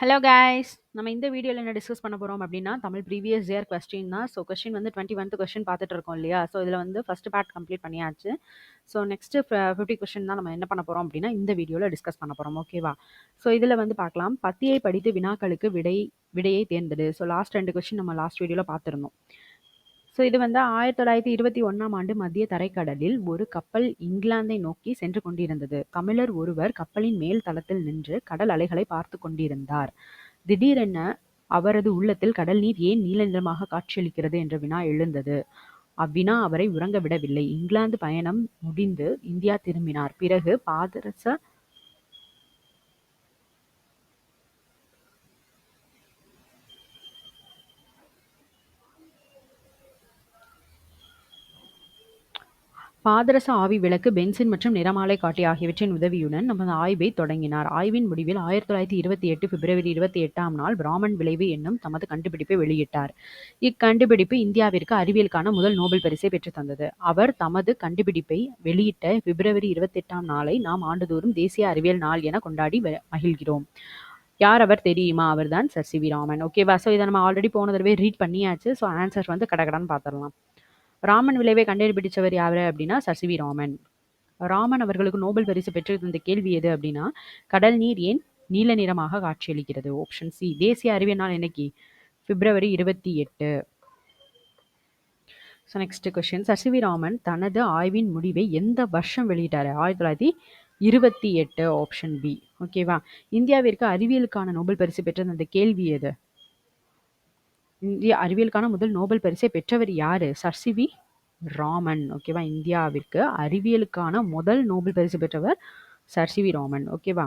Hello guys, நம்ம இந்த வீடியோவில் என்ன டிஸ்கஸ் பண்ண போகிறோம் அப்படின்னா தமிழ் ப்ரீவியஸ் இயர் கொஸ்டின் தான். ஸோ கொஸ்டின் வந்து 21th கொஸ்டின் பார்த்துட்டு இருக்கோம் இல்லையா? ஸோ இதில் வந்து ஃபர்ஸ்ட் பார்ட் கம்ப்ளீட் பண்ணியாச்சு. ஸோ நெக்ஸ்ட் 50 கொஸ்டின் தான் நம்ம என்ன பண்ண போகிறோம் அப்படின்னா இந்த வீடியோவில் டிஸ்கஸ் பண்ண போகிறோம். ஓகேவா? ஸோ இதில் வந்து பார்க்கலாம், பத்தியை படித்து வினாக்களுக்கு விடையை தேர்ந்தெடு. ஸோ லாஸ்ட் 2 கொஸ்டின் நம்ம லாஸ்ட் வீடியோவில் பார்த்துருந்தோம். ஸோ இது வந்து 1921ஆம் ஆண்டு மத்திய தரைக்கடலில் ஒரு கப்பல் இங்கிலாந்தை நோக்கி சென்று கொண்டிருந்தது. தமிழர் ஒருவர் கப்பலின் மேல் தளத்தில் நின்று கடல் அலைகளை பார்த்து கொண்டிருந்தார். திடீரென அவரது உள்ளத்தில் கடல் நீர் ஏன் நீல நிறமாக காட்சியளிக்கிறது என்ற வினா எழுந்தது. அவ்வினா அவரை உறங்க விடவில்லை. இங்கிலாந்து பயணம் முடிந்து இந்தியா திரும்பினார். பிறகு பாதரச ஆவி விளக்கு, பென்சின் மற்றும் நிறமாலை காட்டி ஆகியவற்றின் உதவியுடன் நமது ஆய்வை தொடங்கினார். ஆய்வின் முடிவில் 1928 பிப்ரவரி 28ஆம் நாள் பிராமன் விளைவு என்னும் தமது கண்டுபிடிப்பை வெளியிட்டார். இக்கண்டுபிடிப்பு இந்தியாவிற்கு அறிவியலுக்கான முதல் நோபல் பரிசை பெற்றுத் தந்தது. அவர் தமது கண்டுபிடிப்பை வெளியிட்ட பிப்ரவரி 28ஆம் நாளை நாம் ஆண்டுதோறும் தேசிய அறிவியல் நாள் என கொண்டாடி மகிழ்கிறோம். யார் அவர் தெரியுமா? அவர் தான் சர் சி வி ராமன். ஓகேவா? ஸோ இதை நம்ம ஆல்ரெடி போன தடவை ரீட் பண்ணியாச்சு. ஸோ ஆன்சர் வந்து கடகடான்னு பார்த்துடலாம். ராமன் விளைவை கண்டுபிடிச்சவர் யாரு அப்படின்னா sir C V Raman. Raman அவர்களுக்கு நோபல் பரிசு பெற்று தந்த கேள்வி எது அப்படின்னா, கடல் நீர் ஏன் நீல நிறமாக காட்சியளிக்கிறது? Option C. தேசிய அறிவியல் நாள் என்னைக்கு? பிப்ரவரி 28. So next question, sir C V Raman தனது ஆய்வின் முடிவை எந்த வருஷம் வெளியிட்டாரு? 1928. Option B. ஓகேவா? இந்தியாவிற்கு அறிவியலுக்கான நோபல் பரிசு பெற்ற அந்த கேள்வி எது? இந்திய அறிவியலுக்கான முதல் நோபல் பரிசை பெற்றவர் யாரு? Sir C V Raman. ஓகேவா? இந்தியாவிற்கு அறிவியலுக்கான முதல் நோபல் பரிசு பெற்றவர் சர் சி வி ராமன். ஓகேவா?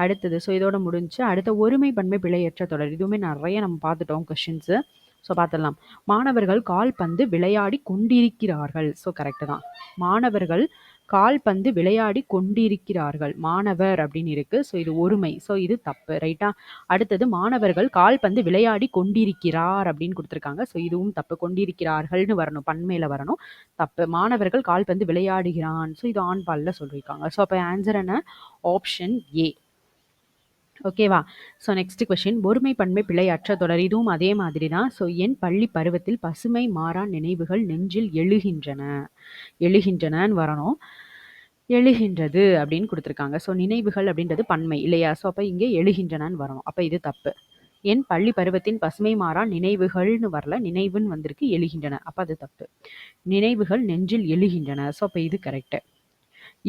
அடுத்தது, ஸோ இதோட முடிஞ்சு அடுத்த ஒருமை பன்மை பிழையற்ற தொடர். இதுவுமே நிறைய நம்ம பார்த்துட்டோம் கொஸ்டின்ஸு. ஸோ பார்த்துடலாம். மாணவர்கள் கால்பந்து விளையாடி கொண்டிருக்கிறார்கள். ஸோ கரெக்டு தான். மாணவர்கள் கால்பந்து விளையாடி கொண்டிருக்கிறார்கள். மாணவர் அப்படின்னு இருக்கு. ஸோ இது ஒருமை. ஸோ இது தப்பு. ரைட்டா? அடுத்தது, மாணவர்கள் கால்பந்து விளையாடி கொண்டிருக்கிறார் அப்படின்னு கொடுத்துருக்காங்க. ஸோ இதுவும் தப்பு. கொண்டிருக்கிறார்கள்னு வரணும், பன்மையில வரணும். தப்பு. மாணவர்கள் கால்பந்து விளையாடுகிறான். ஸோ இது ஆண் பால்ல சொல்லியிருக்காங்க. ஸோ அப்போ ஆன்சர் என்ன? Option A. ஓகேவா? ஸோ நெக்ஸ்ட் கொஸ்டின், ஒருமை பன்மை பிழையற்ற தொடர். இதுவும் அதே மாதிரி தான். ஸோ என் பள்ளி பருவத்தில் பசுமை மாறா நினைவுகள் நெஞ்சில் எழுகின்றனன்னு வரணும். எழுகின்றது அப்படின்னு கொடுத்துருக்காங்க. ஸோ நினைவுகள் அப்படின்றது பன்மை இல்லையா? ஸோ அப்போ இங்கே எழுகின்றனன்னு வரணும். அப்போ இது தப்பு. என் பள்ளி பருவத்தின் பசுமை மாறா நினைவுகள்னு வரல, நினைவுன்னு வந்திருக்கு, எழுகின்றன. அப்போ அது தப்பு. நினைவுகள் நெஞ்சில் எழுகின்றன. ஸோ அப்போ இது கரெக்டு.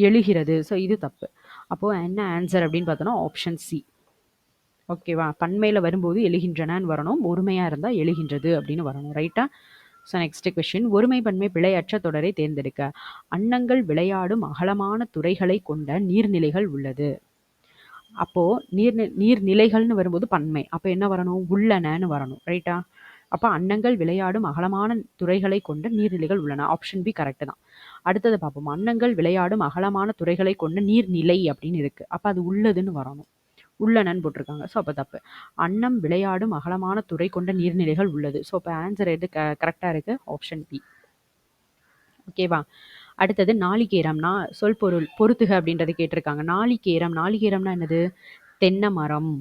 எழுகிறது. ஸோ இது தப்பு. அப்போது என்ன ஆன்சர் அப்படின்னு பார்த்தோன்னா ஆப்ஷன் சி. ஓகேவா? பன்மையில் வரும்போது எழுகின்றனன்னு வரணும், ஒருமையாக இருந்தால் எழுகின்றது அப்படின்னு வரணும். ரைட்டா? ஸோ நெக்ஸ்ட் கொஸ்டின், ஒருமை பன்மை பிழையற்ற தொடரை தேர்ந்தெடுக்க. அன்னங்கள் விளையாடும் அகலமான துறைகளை கொண்ட நீர்நிலைகள் உள்ளது. அப்போது நீர்நிலைகள்னு வரும்போது பன்மை. அப்போ என்ன வரணும்? உள்ளனன்னு வரணும். ரைட்டா? அப்போ அன்னங்கள் விளையாடும் அகலமான துறைகளை கொண்ட நீர்நிலைகள் உள்ளன. ஆப்ஷன் பி கரெக்டு தான். அடுத்தது பார்ப்போம். அன்னங்கள் விளையாடும் அகலமான துறைகளை கொண்ட நீர்நிலை அப்படின்னு இருக்குது. அப்போ அது உள்ளதுன்னு வரணும். உள்ளனன்னு போட்டிருக்காங்க. ஸோ அப்போ தப்பு. அன்னம் விளையாடும் அகலமான துறை கொண்ட நீர்நிலைகள் உள்ளது. ஸோ இப்போ ஆன்சர் எது கரெக்டாக இருக்குது? Option B. ஓகேவா? அடுத்தது, நாளிகேரம். சொல் பொருள் பொறுத்துக அப்படின்றது கேட்டிருக்காங்க. நாளிகேரம்னா என்னது? தென்னை மரம்.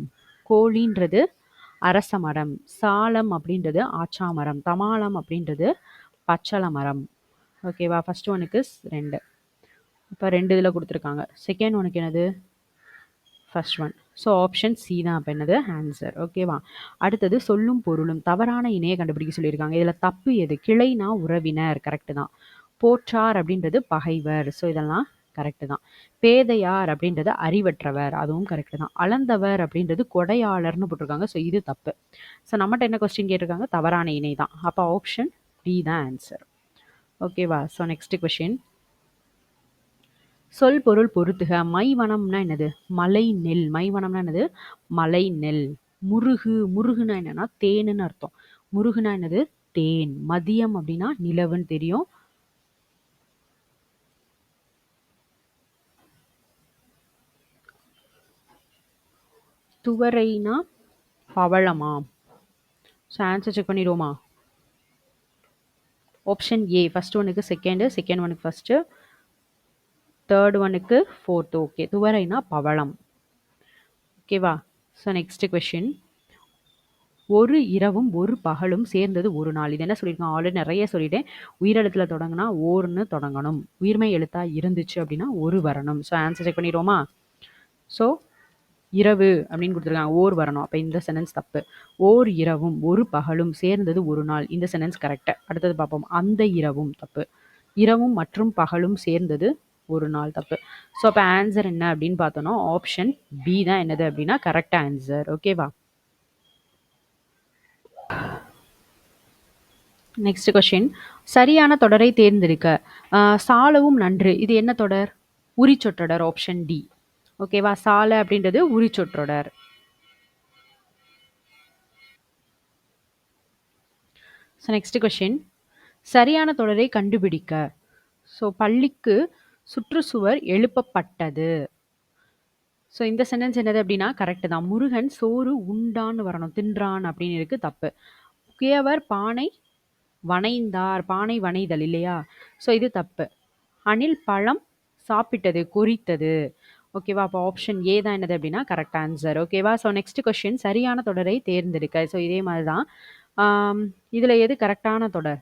கோழின்றது அரச மரம். சாலம் அப்படின்றது ஆச்சா மரம். தமாலம் அப்படின்றது பச்சள மரம். ஓகேவா? ஃபர்ஸ்ட் ஒனுக்கு 2. இப்போ 2 இதில் கொடுத்துருக்காங்க. செகண்ட் ஒனுக்கு என்னது? First one. So option C தான் அப்போ என்னது ஆன்சர். ஓகேவா? அடுத்தது, சொல்லும் பொருளும். தவறான இணையை கண்டுபிடிக்க சொல்லியிருக்காங்க. இதில் தப்பு எது? கிளைனா உறவினர். கரெக்டு தான். போற்றார் அப்படின்றது பகைவர். ஸோ இதெல்லாம் கரெக்டு தான். பேதையார் அப்படின்றது அறிவற்றவர். அதுவும் கரெக்டு தான். அளந்தவர் அப்படின்றது கொடையாளர்னு போட்டிருக்காங்க. ஸோ இது தப்பு. ஸோ நம்மகிட்ட என்ன கொஸ்டின் கேட்டிருக்காங்க? தவறான இணை தான். அப்போ ஆப்ஷன் பி தான் ஆன்சர். ஓகேவா? ஸோ நெக்ஸ்ட் கொஸ்டின், சொல் பொருள் பொறுத்துக. மைவனம்னா என்னது? மலை நெல். மைவனம்னா என்னது? மலை நெல். முருகுனா என்னன்னா தேனுன்னு அர்த்தம். முருகுனா என்னது? தேன். மதியம் அப்படின்னா நிலவுன்னு தெரியும். துவரைனா பவளமா? ஸோ ஆன்சர் செக் பண்ணிடுவோமா? Option A. ஃபர்ஸ்ட் ஒனுக்கு செகண்டு, செகண்ட் ஒனுக்கு ஃபர்ஸ்ட்டு, தேர்ட் ஒனுக்கு ஃபோர்த்து. ஓகே. துவரைனா பவளம். ஓகேவா? So next question. ஒரு இரவும் ஒரு பகலும் சேர்ந்தது ஒரு நாள். இது என்ன சொல்லியிருக்காங்க? ஆல்ரெடி நிறைய சொல்லிட்டேன். உயிரெழுத்துல தொடங்குனா ஓர்னு தொடங்கணும். உயிர்மெய் எழுத்தா இருந்துச்சு அப்படின்னா ஒரு வரணும். ஸோ ஆன்சர் செக் பண்ணிடுவோமா? ஸோ இரவு அப்படின்னு கொடுத்துருக்காங்க, ஓர் வரணும். அப்போ இந்த சென்டென்ஸ் தப்பு. ஓர் இரவும் ஒரு பகலும் சேர்ந்தது ஒரு நாள், இந்த சென்டென்ஸ் கரெக்ட். அடுத்தது பார்ப்போம். அந்த இரவும் தப்பு. இரவும் மற்றும் பகலும் சேர்ந்தது ஒரு நாள் தப்பு. ஸோ அப்போ ஆன்சர் என்ன அப்படின்னு பார்த்தோன்னா ஆப்ஷன் பி தான் என்னது அப்படின்னா கரெக்ட் ஆன்சர். ஓகேவா? Next question. சரியான தொடரை தேர்ந்தெடுக்க. சாலவும் நன்று, இது என்ன தொடர்? உரிச்சொற்றொடர். Option D. ஓகேவா? சால அப்படின்றது உரிச்சொற்றொடர். So next question. சரியான தொடரை கண்டுபிடிக்க. ஸோ பள்ளிக்கு சுற்றுச்சுவர் எழுப்பப்பட்டது. ஸோ இந்த சென்டென்ஸ் என்னது அப்படின்னா கரெக்ட் தான். முருகன் சோறு உண்டான்னு வரணும், தின்றான் அப்படின்னு இருக்கு, தப்பு. குயவர் பானை வனைந்தார், பானை வனைதல் இல்லையா? ஸோ இது தப்பு. அணில் பழம் சாப்பிட்டது, கொறித்தது. ஓகேவா? அப்போ ஆப்ஷன் ஏ தான் என்னது அப்படின்னா கரெக்ட் ஆன்சர். ஓகேவா? So next question. சரியான தொடரை தேர்ந்தெடுக்க. ஸோ இதே மாதிரி தான். இதில் எது கரெக்டான தொடர்?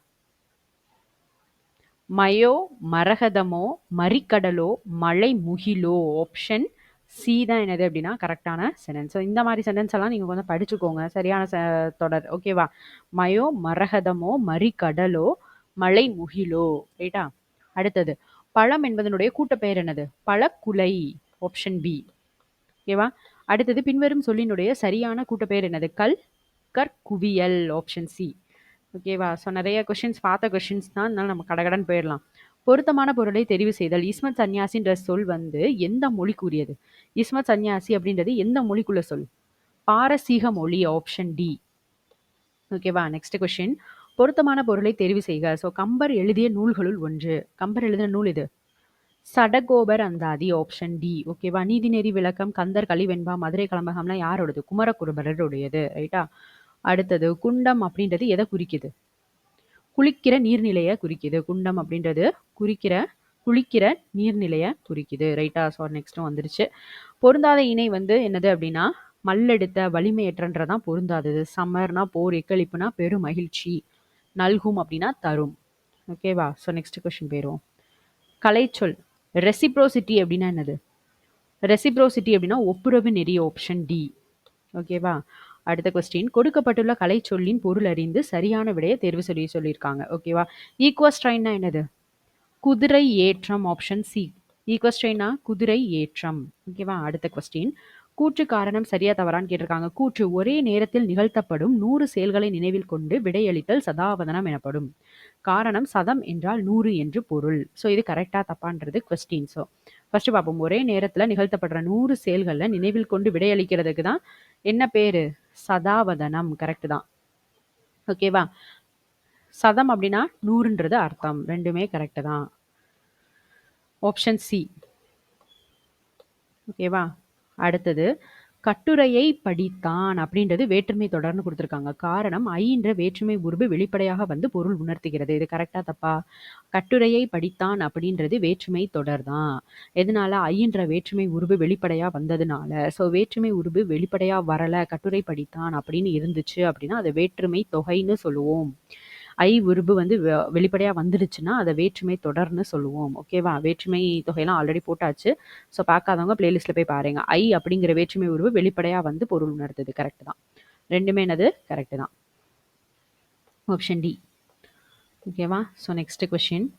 மயோ, மரகதமோ, மறிக்கடலோ, மழை முகிலோ. ஆப்ஷன் சி தான் என்னது அப்படின்னா கரெக்டான சென்டென்ஸ். ஸோ இந்த மாதிரி சென்டென்ஸ் எல்லாம் நீங்கள் கொஞ்சம் படிச்சுக்கோங்க. சரியான தொடர். ஓகேவா? மயோ, மரகதமோ, மறிக்கடலோ, மழை முகிலோ. ரைட்டா? அடுத்தது. பழம் என்பதனுடைய கூட்டப்பெயர் என்னது? பழக்குலை. Option B. ஓகேவா? அடுத்தது. பின்வரும் சொல்லினுடைய சரியான கூட்டப்பெயர் என்னது? கற்குவியல். Option C. ஓகேவா? ஸோ நிறைய கொஷின்ஸ் பார்த்த கொஷின்ஸ் தான், அதனால நம்ம கடகடன் போயிடலாம். பொருத்தமான பொருளை தெரிவு செய்தல். இஸ்மத் சன்னியாசின்ற சொல் வந்து எந்த மொழி கூறியது? இஸ்மத் சன்னியாசி அப்படின்றது எந்த மொழிக்குள்ள சொல்? பாரசீக மொழி. Option D. ஓகேவா? Next question. பொருத்தமான பொருளை தெரிவு செய்க. ஸோ கம்பர் எழுதிய நூல்களுள் ஒன்று. கம்பர் எழுதின நூல் இது சடகோபர் அந்தாதி. Option D. ஓகேவா? நீதிநெறி விளக்கம், கந்தர் கலிவெண்பா, மதுரை கலம்பகம்லாம் யாரோடது? குமரகுருபரருடையது. ரைட்டா? அடுத்தது. குண்டம் அப்படின்றது எதை குறிக்குது? குளிக்கிற நீர்நிலையை குறிக்குது. குண்டம் அப்படின்றது குளிக்கிற நீர்நிலையை குறிக்குது. ரைட்டா? ஸோ நெக்ஸ்ட்டும் வந்துருச்சு. பொருந்தாத இணை வந்து என்னது அப்படின்னா மல்லெடுத்த, வலிமையற்றன்றதான் பொருந்தாதது. சமர்னா போர், எக்களிப்புனா பெரும் மகிழ்ச்சி, நல்கும் அப்படின்னா தரும். ஓகேவா? ஸோ நெக்ஸ்ட் கொஸ்டின் போயிடுவோம். கலைச்சொல். ரெசிப்ரோசிட்டி அப்படின்னா என்னது? ரெசிப்ரோசிட்டி அப்படின்னா ஒப்புரவு நெறி. Option D. ஓகேவா? அடுத்த கொஸ்டின். கொடுக்கப்பட்டுள்ள கலை சொல்லின் பொருள் அறிந்து சரியான விடையை தேர்வு சொல்லியிருக்காங்க. ஓகேவா? ஈக்வஸ்ட்ரைன்னா என்னது? குதிரை ஏற்றம். Option C. ஈக்வஸ்ட்ரைனா குதிரை ஏற்றம். ஓகேவா? அடுத்த கொஸ்டின். கூற்று காரணம் சரியா தவறான்னு கேட்டிருக்காங்க. கூற்று. ஒரே நேரத்தில் நிகழ்த்தப்படும் 100 செயல்களை நினைவில் கொண்டு விடையளித்தல் சதாவதனம் எனப்படும். காரணம் சதம் என்றால் 100 என்று பொருள். ஸோ இது கரெக்டா தப்பான்றது கொஸ்டின். ஸோ ஃபர்ஸ்ட் பார்ப்போம். ஒரே நேரத்தில் நிகழ்த்தப்படுற 100 செயல்களை நினைவில் கொண்டு விடையளிக்கிறதுக்கு தான் என்ன பேரு? சதாவதனம். கரெக்ட் தான். ஓகேவா? சதம் அப்படின்னா 100ன்றது அர்த்தம். ரெண்டுமே கரெக்ட் தான். Option C. ஓகேவா? அடுத்தது. கட்டுரையை படித்தான் அப்படின்றது வேற்றுமை தொடர்னு கொடுத்துருக்காங்க. காரணம் ஐன்ற வேற்றுமை உருபு வெளிப்படையாக வந்து பொருள் உணர்த்துகிறது. இது கரெக்டா தப்பா? கட்டுரையை படித்தான் அப்படின்றது வேற்றுமை தொடர் தான். எதனால? ஐன்ற வேற்றுமை உருபு வெளிப்படையா வந்ததுனால. ஸோ வேற்றுமை உருபு வெளிப்படையா வரல, கட்டுரை படித்தான் அப்படின்னு இருந்துச்சு அப்படின்னா அதை வேற்றுமை தொகைன்னு சொல்லுவோம். ஐ உருபு வந்து வெளிப்படையா வந்துடுச்சுன்னா அதை வேற்றுமை தொடர்னு சொல்லுவோம். ஓகேவா? வேற்றுமை தொகையெல்லாம் ஆல்ரெடி போட்டாச்சு. ஸோ பார்க்காதவங்க பிளேலிஸ்ட்ல போய் பாருங்க. ஐ அப்படிங்கிற வேற்றுமை உருவு வெளிப்படையா வந்து பொருள் உணர்த்துது. கரெக்ட் தான். ரெண்டுமே என்னது? கரெக்ட் தான். Option D. ஓகேவா? So next question.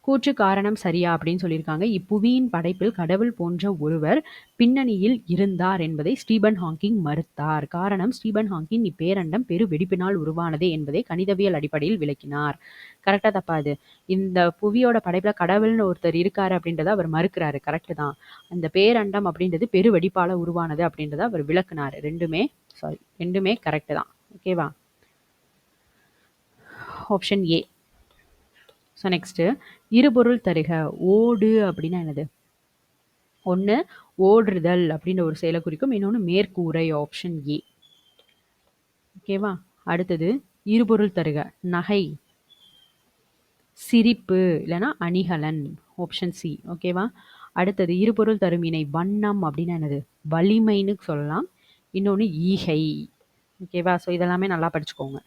கூற்று காரணம் சரியா அப்படின்னு சொல்லியிருக்காங்க. இப்புவியின் படைப்பில் கடவுள் போன்ற ஒருவர் பின்னணியில் இருந்தார் என்பதை ஸ்டீபன் ஹாக்கிங் மறுத்தார். காரணம் ஸ்டீபன் ஹாக்கிங் இப்பேரண்டம் பெரு வெடிப்பினால் உருவானதே என்பதை கணிதவியல் அடிப்படையில் விளக்கினார். கரெக்டா தப்பா? அது இந்த புவியோட படைப்புல கடவுள்னு ஒருத்தர் இருக்காரு அப்படின்றத அவர் மறுக்கிறாரு. கரெக்ட் தான். அந்த பேரண்டம் அப்படின்றது பெரு வெடிப்பால உருவானது அப்படின்றத அவர் விளக்குனார். ரெண்டுமே கரெக்ட் தான். ஓகேவா? Option A. So next. இருபொருள் தருக. ஓடு அப்படின்னா என்னது? ஒன்று ஓடுதல் அப்படின்ற ஒரு செயலை குறிக்கும், இன்னொன்று மேற்கூரை. Option A. ஓகேவா? அடுத்தது. இருபொருள் தருக. நகை, சிரிப்பு இல்லைன்னா அணிகலன். Option C. ஓகேவா? அடுத்தது இருபொருள் தரும் இணை வண்ணம் அப்படின்னா என்னது? வலிமைன்னு சொல்லலாம். இன்னொன்னு ஈகை. ஓகேவா? ஸோ இதெல்லாமே நல்லா படிச்சுக்கோங்க.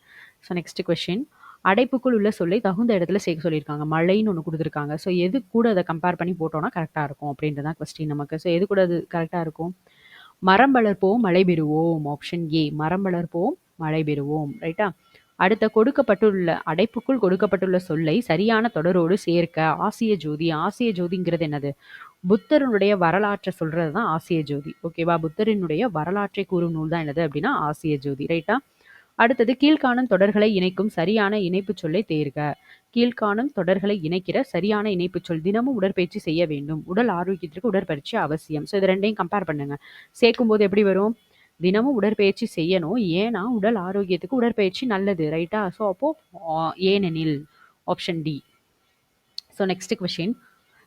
So next question. அடைப்புக்குள் உள்ள சொல்லை தகுந்த இடத்துல சேர்க்க சொல்லியிருக்காங்க. மழைன்னு ஒன்று கொடுத்துருக்காங்க. ஸோ எது கூட அதை கம்பேர் பண்ணி போட்டோம்னா கரெக்டாக இருக்கும் அப்படின்றதான் கொஸ்டின் நமக்கு. ஸோ எது கூட அது கரெக்டாக இருக்கும்? மரம் வளர்ப்போம் மழை பெறுவோம். ஆப்ஷன் ஏ மரம் வளர்ப்போம் மழை பெறுவோம். ரைட்டா? அடுத்த கொடுக்கப்பட்டுள்ள அடைப்புக்குள் கொடுக்கப்பட்டுள்ள சொல்லை சரியான தொடரோடு சேர்க்க ஆசிய ஜோதி. ஆசிய ஜோதிங்கிறது என்னது? புத்தருடைய வரலாற்றை சொல்றது தான் ஆசிய ஜோதி. ஓகேவா? புத்தரினுடைய வரலாற்றை கூறும் நூல் தான் என்னது அப்படின்னா ஆசிய ஜோதி. ரைட்டா? அடுத்தது கீழ்காணும் தொடர்களை இணைக்கும் சரியான இணைப்பு சொல்லை தேர்க. கீழ்காணும் தொடர்களை இணைக்கிற சரியான இணைப்பு சொல். தினமும் உடற்பயிற்சி செய்ய வேண்டும். உடல் ஆரோக்கியத்திற்கு உடற்பயிற்சி அவசியம். ஸோ இது ரெண்டையும் கம்பேர் பண்ணுங்க. சேர்க்கும் போது எப்படி வரும்? தினமும் உடற்பயிற்சி செய்யணும். ஏன்னா உடல் ஆரோக்கியத்துக்கு உடற்பயிற்சி நல்லது. ரைட்டா? ஸோ அப்போ ஏனெனில் option D. So next question.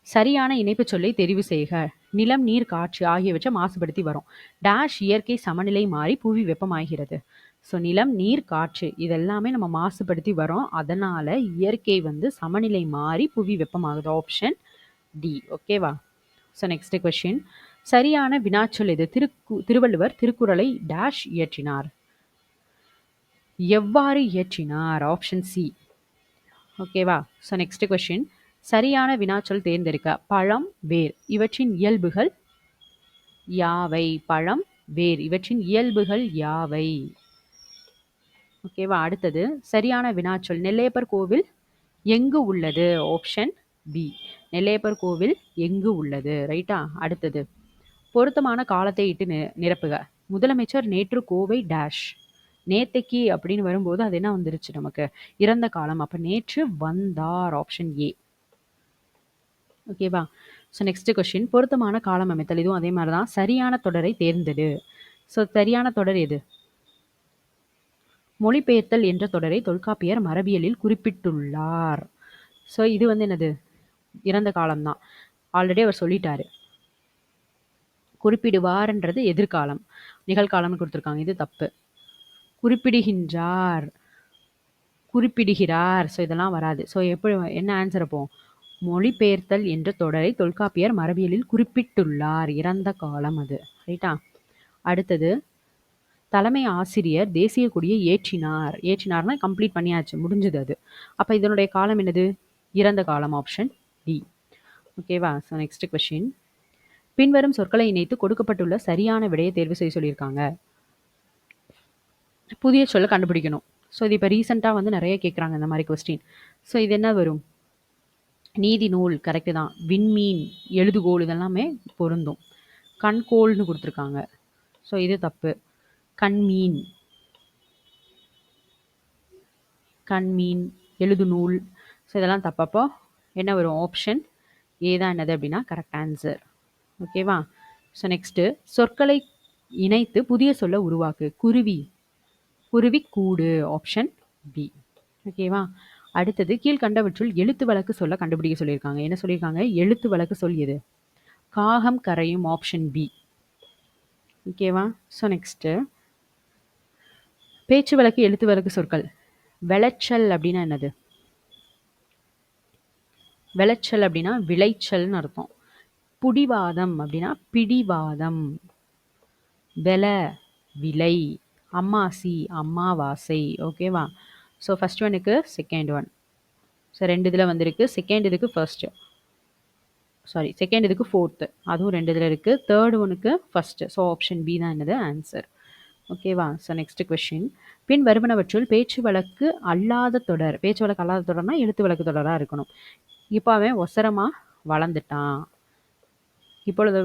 சரியான இணைப்பு சொல்லை தெரிவு செய்க. நிலம் நீர் காற்று ஆகியவற்றை மாசுபடுத்தி வரும். டேஷ் இயற்கை சமநிலை மாறி புவி வெப்பமாகிறது. ஸோ நிலம் நீர் காற்று இதெல்லாமே நம்ம மாசுபடுத்தி வரோம். அதனால இயற்கை சமநிலை மாறி புவி வெப்பமாகுது. Option D. ஓகேவா? So next question. சரியான வினாச்சொல் எது? திருவள்ளுவர் திருக்குறளை டேஷ் இயற்றினார். எவ்வாறு இயற்றினார்? Option C. ஓகேவா? So next question. சரியான வினாச்சொல் தேர்ந்தெடுக்க. பழம் வேர் இவற்றின் இயல்புகள் யாவை? பழம் வேர் இவற்றின் இயல்புகள் யாவை? ஓகேவா? அடுத்தது சரியான வினாச்சொல். நெல்லையப்பர் கோவில் எங்கு உள்ளது? Option B. நெல்லையப்பர் கோவில் எங்கு உள்ளது? ரைட்டா? அடுத்தது பொருத்தமான காலத்தை இட்டு நிரப்புக. முதலமைச்சர் நேற்று கோவை டேஷ். நேத்தைக்கு அப்படின்னு வரும்போது அது என்ன வந்துருச்சு நமக்கு? இறந்த காலம். அப்ப நேற்று வந்தார். Option A. ஓகேவா? So next question. பொருத்தமான காலம் அமைத்தல். இதுவும் அதே மாதிரி தான். சரியான தொடரை தேர்ந்தெடு. ஸோ சரியான தொடர் எது? மொழிபெயர்த்தல் என்ற தொடரை தொல்காப்பியர் மரபியலில் குறிப்பிட்டுள்ளார். ஸோ இது என்னது? இறந்த காலம்தான். ஆல்ரெடி அவர் சொல்லிட்டாரு. குறிப்பிடுவார்ன்றது எதிர்காலம். நிகழ்காலம்னு கொடுத்துருக்காங்க. இது தப்பு. குறிப்பிடுகின்றார், குறிப்பிடுகிறார். ஸோ இதெல்லாம் வராது. ஸோ எப்படி என்ன ஆன்சர் அப்போ? மொழிபெயர்த்தல் என்ற தொடரை தொல்காப்பியர் மரபியலில் குறிப்பிட்டுள்ளார். இறந்த காலம் அது. ரைட்டா? அடுத்தது தலைமை ஆசிரியர் தேசிய கொடியை ஏற்றினார். ஏற்றினார்னா கம்ப்ளீட் பண்ணியாச்சு, முடிஞ்சது அது. அப்போ இதனுடைய காலம் என்னது? இறந்த காலம். Option D. ஓகேவா? So next question. பின்வரும் சொற்களை இணைத்து கொடுக்கப்பட்டுள்ள சரியான விடையை தேர்வு செய்ய சொல்லியிருக்காங்க. புதிய சொல்ல கண்டுபிடிக்கணும். ஸோ இது இப்போ ரீசெண்டாக நிறைய கேட்குறாங்க இந்த மாதிரி கொஸ்டின். ஸோ இது என்ன வரும்? நீதி நூல் கரெக்டு தான். விண்மீன், எழுதுகோள் இதெல்லாமே பொருந்தும். கண்கோள்னு கொடுத்துருக்காங்க. ஸோ இது தப்பு. கண்மீன், கண்மீன், எழுது நூல். ஸோ இதெல்லாம் தப்பப்போ என்ன வரும்? ஆப்ஷன் ஏ தான் என்னது அப்படின்னா கரெக்ட் ஆன்சர். ஓகேவா? ஸோ நெக்ஸ்ட்டு சொற்களை இணைத்து புதிய சொல்ல உருவாக்கு. குருவி, குருவி கூடு. Option B. ஓகேவா? அடுத்தது கீழ்கண்டவற்றுள் எழுத்து வழக்கு சொல்ல கண்டுபிடிக்க சொல்லியிருக்காங்க. என்ன சொல்லியிருக்காங்க? எழுத்து வழக்கு சொல் எது? காகம் கரையும். Option B. ஓகேவா? ஸோ நெக்ஸ்ட்டு பேச்சு வழக்கு எழுத்து வழக்கு சொற்கள். விளைச்சல் அப்படின்னா என்னது? விளைச்சல் அப்படின்னா விளைச்சல்னு அர்த்தம். புடிவாதம் அப்படின்னா பிடிவாதம். விலை, விலை. அம்மாசி, அம்மாவாசை. ஓகேவா? ஸோ ஃபர்ஸ்ட் ஒனுக்கு செகண்ட் ஒன். ஸோ ரெண்டு இதில் வந்திருக்கு. செகண்ட் இதுக்கு ஃபர்ஸ்ட்டு, சாரி செகண்ட் இதுக்கு ஃபோர்த்து, அதுவும் ரெண்டு இதில் இருக்குது. தேர்ட் ஒனுக்கு ஃபர்ஸ்ட்டு. ஸோ ஆப்ஷன் பி தான் என்னது ஆன்சர். ஓகேவா? So next question. பின் வருவனவற்றுள் பேச்சு வழக்கு அல்லாத தொடர். பேச்சு வழக்கு அல்லாத தொடர்னா எழுத்து வழக்கு தொடராக இருக்கணும். இப்போ அவன் ஒசரமாக வளர்ந்துட்டான். இப்பொழுது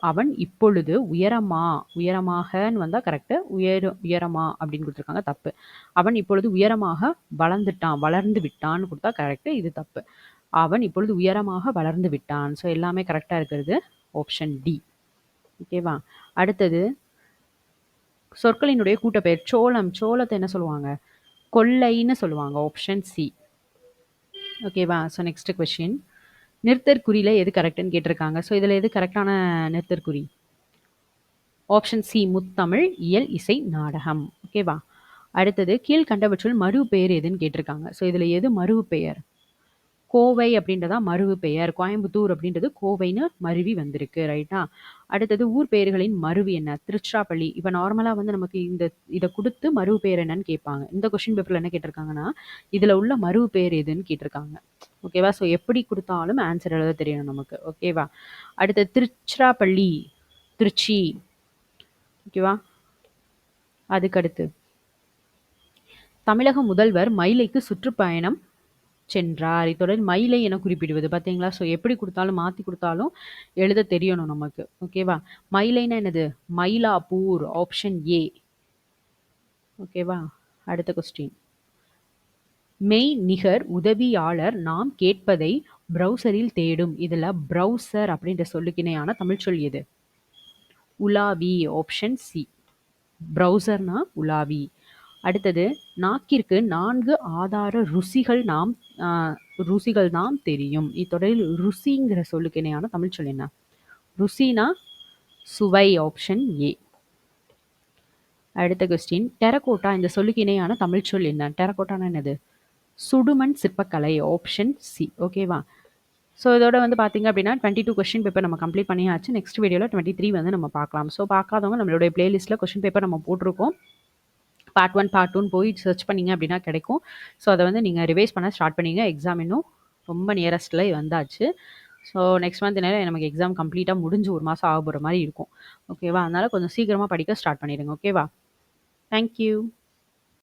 அவன் இப்பொழுது உயரமாகன்னு வந்தால் கரெக்டு. உயரமா அப்படின்னு கொடுத்துருக்காங்க, தப்பு. அவன் இப்பொழுது உயரமாக வளர்ந்துட்டான், வளர்ந்து விட்டான்னு கொடுத்தா கரெக்டு. இது தப்பு. அவன் இப்பொழுது உயரமாக வளர்ந்து விட்டான். ஸோ எல்லாமே கரெக்டாக இருக்கிறது ஆப்ஷன் டி. ஓகேவா? அடுத்தது சொற்களினுடைய கூட்டப்பெயர். சோளம், சோளத்தை என்ன சொல்லுவாங்க? கொள்ளைன்னு சொல்லுவாங்க. Option C. ஓகேவா? So next question. நிறுத்தற்குறியில எது கரெக்டுன்னு கேட்டிருக்காங்க. ஸோ இதில் எது கரெக்டான நிறுத்தற்குறி? ஆப்ஷன் சி முத்தமிழ், இயல், இசை, நாடகம். ஓகேவா? அடுத்தது கீழ்கண்டவற்றுள் மறு பெயர் எதுன்னு கேட்டிருக்காங்க. ஸோ இதில் எது மறு பெயர்? கோவை அப்படின்றதா மருவு பெயர். கோயம்புத்தூர் அப்படின்றது கோவைன்னு மருவி வந்திருக்கு. ரைட்டா? அடுத்தது ஊர் பெயர்களின் மருவு என்ன? திருச்சிராப்பள்ளி. இப்ப நார்மலா வந்து நமக்கு இத குடுத்து மருவு பெயர் என்னன்னு கேட்பாங்க. இந்த கொஸ்டின் பேப்பர்ல என்ன கேட்டிருக்காங்கன்னா, இதுல உள்ள மருவு பெயர் எதுன்னு கேட்டிருக்காங்க. ஓகேவா? ஸோ எப்படி குடுத்தாலும் ஆன்சர் எழுத தெரியணும் நமக்கு. ஓகேவா? அடுத்து திருச்சிராப்பள்ளி, திருச்சி. ஓகேவா? அதுக்கடுத்து தமிழக முதல்வர் மயிலைக்கு சுற்றுப்பயணம் சென்றார். இத்தொடர் மயிலை என குறிப்பிடுவது. பார்த்தீங்களா? ஸோ எப்படி குடுத்தாலும், மாத்தி குடுத்தாலும் எழுத தெரியணும் நமக்கு. ஓகேவா? மயிலைன்னா என்னது? மயிலாப்பூர். Option A. ஓகேவா? அடுத்த கொஸ்டின். மெய்நிகர் உதவியாளர் நாம் கேட்பதை ப்ரௌசரில் தேடும். இதுல ப்ரௌசர் அப்படின்ற சொல்லுக்கு இணையான தமிழ் சொல் எது? உலாவி. Option C. ப்ரௌசர்னா உலாவி. அடுத்தது நாக்கிற்கு 4 ஆதார ருசிகள் நாம் தெரியும். இத்தொடரில் ருசிங்கிற சொல்லுக்கு இணையான தமிழ் சொல் என்ன? ருசினா சுவை. Option A. அடுத்த கொஸ்டின். டெரகோட்டா இந்த சொல்லுக்கு இணையான தமிழ் சொல் என்ன? டெரகோட்டானா என்னது? சுடுமண் சிற்பக்கலை. Option C. ஓகேவா? ஸோ இதோட வந்து பார்த்தீங்க அப்படின்னா 22 கொஸ்டின் பேப்பர் நம்ம கம்ப்ளீட் பண்ணியாச்சு. நெக்ஸ்ட் வீடியோவில் 23 வந்து நம்ம பார்க்கலாம். ஸோ பார்க்காதவங்க நம்மளுடைய பிளேலிஸ்ட்டில் கொஸ்டின் பேப்பர் நம்ம போட்டிருக்கோம். பார்ட் 1, பார்ட் 2 போய் சர்ச் பண்ணீங்க அப்படின்னா கிடைக்கும். ஸோ அதை வந்து நீங்கள் ரிவைஸ் பண்ண ஸ்டார்ட் பண்ணீங்க. எக்ஸாம் இன்னும் ரொம்ப நியரஸ்ட்டில் வந்தாச்சு. ஸோ நெக்ஸ்ட் மந்த் நேரம் நமக்கு எக்ஸாம் கம்ப்ளீட்டாக முடிஞ்சு 1 மாதம் ஆக போகிற மாதிரி இருக்கும். ஓகேவா? அதனால் கொஞ்சம் சீக்கிரமாக படிக்க ஸ்டார்ட் பண்ணிடுங்க. ஓகேவா? தேங்க்யூ.